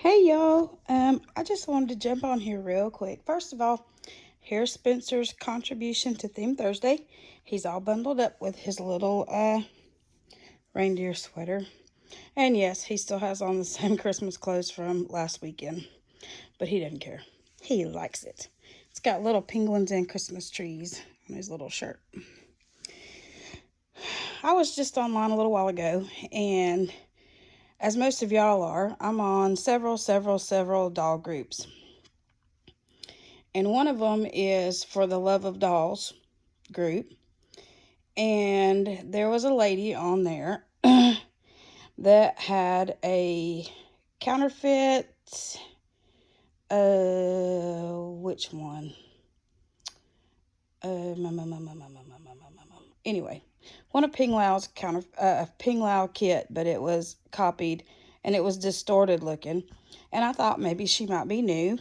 Hey y'all, I just wanted to jump on here real quick. First of all, here's Spencer's contribution to Theme Thursday. He's all bundled up with his little reindeer sweater. And yes, he still has on the same Christmas clothes from last weekend, but he doesn't care. He likes it. It's got little penguins and Christmas trees on his little shirt. I was just online a little while ago, and as most of y'all are, I'm on several doll groups. And one of them is for the Love of Dolls group. And there was a lady on there that had a counterfeit, which one? Anyway, one of Ping Lao's Ping Lao kit, but it was copied and it was distorted looking. And I thought maybe she might be new.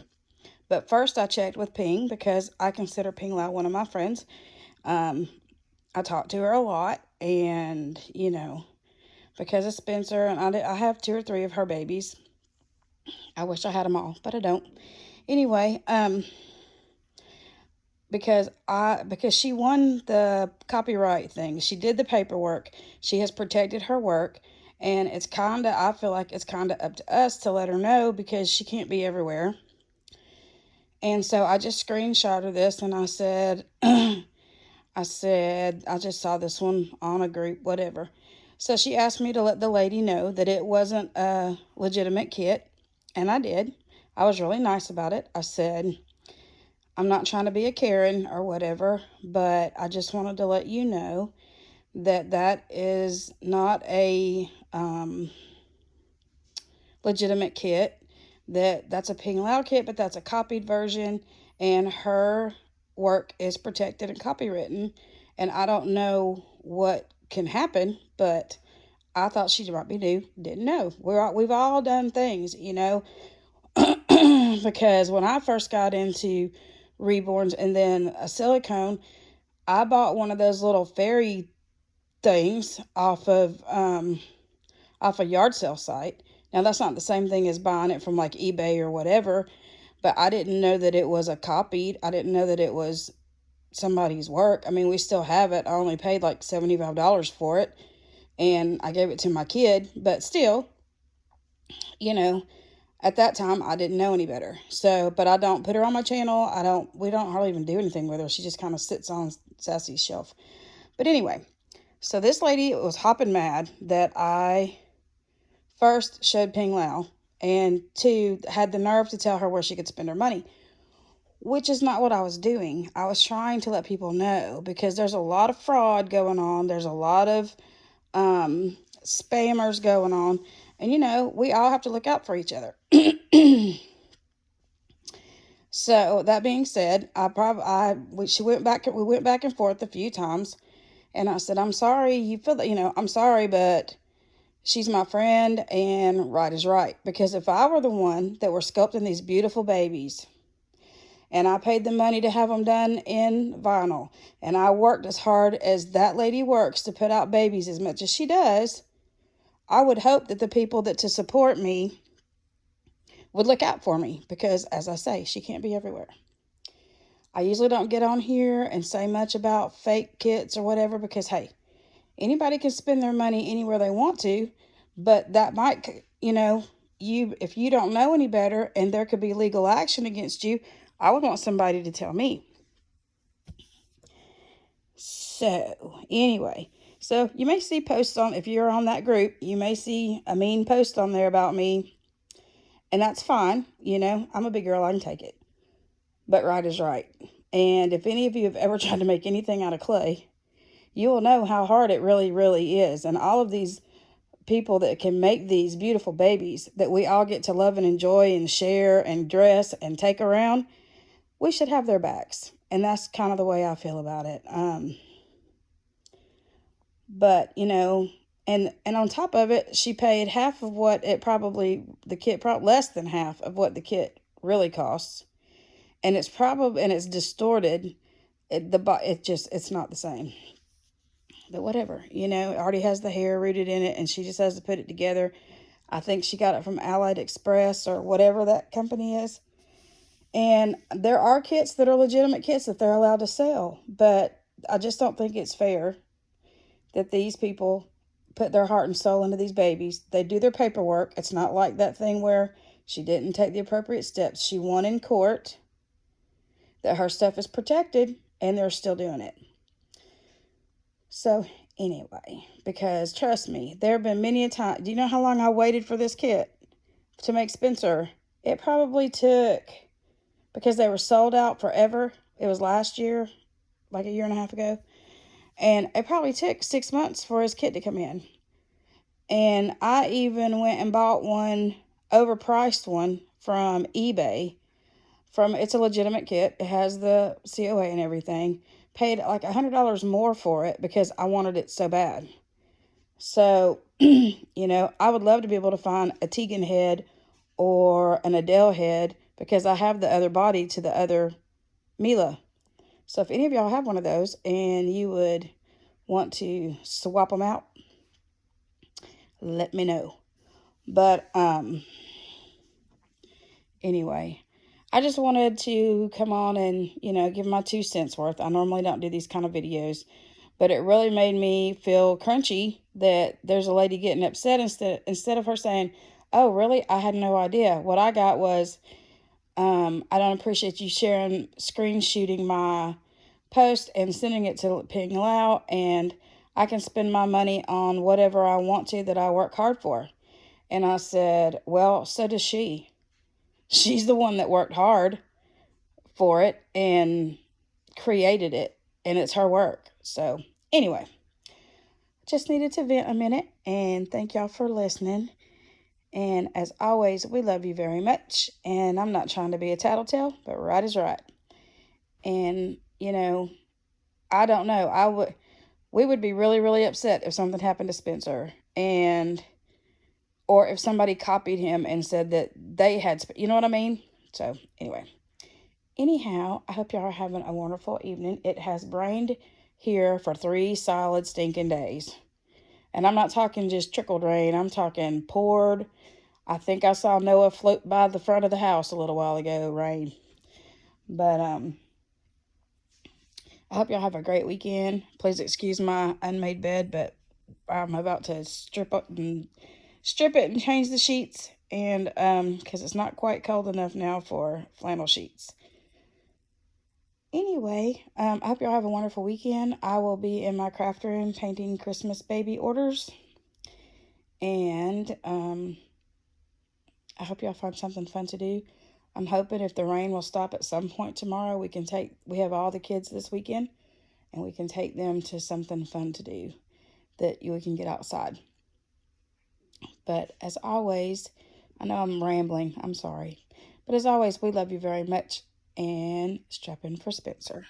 But first I checked with Ping because I consider Ping Lao one of my friends. I talk to her a lot, and because of Spencer, and I have 2 or 3 of her babies. I wish I had them all, but I don't. Anyway, because she won the copyright thing, she did the paperwork, she has protected her work, and I feel like it's kind of up to us to let her know because she can't be everywhere. And so I just screenshotted this and I said, I just saw this one on a group, whatever. So she asked me to let the lady know that it wasn't a legitimate kit, and I did. I was really nice about it. I said, I'm not trying to be a Karen or whatever, but I just wanted to let you know that that is not a legitimate kit. That's a Ping Lao kit, but that's a copied version, and her work is protected and copywritten, and I don't know what can happen, but I thought she might be new. Didn't know. We've all done things, because when I first got into reborns and then a silicone, I bought one of those little fairy things off a yard sale site. Now that's not the same thing as buying it from like eBay or whatever, but I didn't know that it was a copied. I didn't know that it was somebody's work. I mean, we still have it. I only paid like $75 for it, and I gave it to my kid, but still, you know, at that time I didn't know any better. So, but I don't put her on my channel. We don't hardly even do anything with her. She just kind of sits on Sassy's shelf. But anyway, so this lady was hopping mad that I first showed Ping Lao, and 2, had the nerve to tell her where she could spend her money, which is not what I was doing. I was trying to let people know because there's a lot of fraud going on. There's a lot of spammers going on, and we all have to look out for each other. So that being said, we went back and forth a few times, and I said, I'm sorry you feel that, I'm sorry, but she's my friend, and right is right. Because if I were the one that were sculpting these beautiful babies, and I paid the money to have them done in vinyl, and I worked as hard as that lady works to put out babies as much as she does, I would hope that the people that to support me would look out for me, because as I say, she can't be everywhere. I usually don't get on here and say much about fake kits or whatever, because hey, anybody can spend their money anywhere they want to, but that might, if you don't know any better and there could be legal action against you, I would want somebody to tell me. So, anyway, so you may see posts if you're on that group, you may see a mean post on there about me, and that's fine. I'm a big girl, I can take it. But right is right. And if any of you have ever tried to make anything out of clay, you will know how hard it really, really is. And all of these people that can make these beautiful babies that we all get to love and enjoy and share and dress and take around, we should have their backs. And that's kind of the way I feel about it. But, and on top of it, she paid half of what less than half of what the kit really costs. And it's distorted. It's not the same. But whatever, it already has the hair rooted in it, and she just has to put it together. I think she got it from Allied Express or whatever that company is. And there are kits that are legitimate kits that they're allowed to sell, but I just don't think it's fair that these people put their heart and soul into these babies. They do their paperwork. It's not like that thing where she didn't take the appropriate steps. She won in court that her stuff is protected, and they're still doing it. So, anyway, because trust me, there have been many a time. Do you know how long I waited for this kit to make Spenser? It probably took, because they were sold out forever. It was last year, like a year and a half ago. And it probably took 6 months for his kit to come in. And I even went and bought one, overpriced one from eBay. It's a legitimate kit. It has the COA and everything. Paid like $100 more for it because I wanted it so bad. So, I would love to be able to find a Tegan head or an Adele head because I have the other body to the other Mila. So if any of y'all have one of those and you would want to swap them out, let me know. But anyway, I just wanted to come on and, give my 2 cents worth. I normally don't do these kind of videos, but it really made me feel crunchy that there's a lady getting upset instead of her saying, "Oh, really? I had no idea." What I got was, "I don't appreciate you screen shooting my post and sending it to Ping Lao, and I can spend my money on whatever I want to that I work hard for." And I said, "Well, so does she. She's the one that worked hard for it and created it, and it's her work." So, anyway, just needed to vent a minute, and thank y'all for listening. And as always, we love you very much. And I'm not trying to be a tattletale, but right is right. And, I don't know. We would be really, really upset if something happened to Spenser, or if somebody copied him and said that they had, you know what I mean? So, anyway. Anyhow, I hope y'all are having a wonderful evening. It has rained here for 3 solid stinking days. And I'm not talking just trickled rain. I'm talking poured. I think I saw Noah float by the front of the house a little while ago, rain. But I hope y'all have a great weekend. Please excuse my unmade bed, but I'm about to strip it and change the sheets, and because it's not quite cold enough now for flannel sheets. Anyway, I hope y'all have a wonderful weekend. I will be in my craft room painting Christmas baby orders, and I hope y'all find something fun to do. I'm hoping if the rain will stop at some point tomorrow, we have all the kids this weekend, and we can take them to something fun to do that we can get outside. But as always, I know I'm rambling. I'm sorry. But as always, we love you very much, and strap in for Spenser.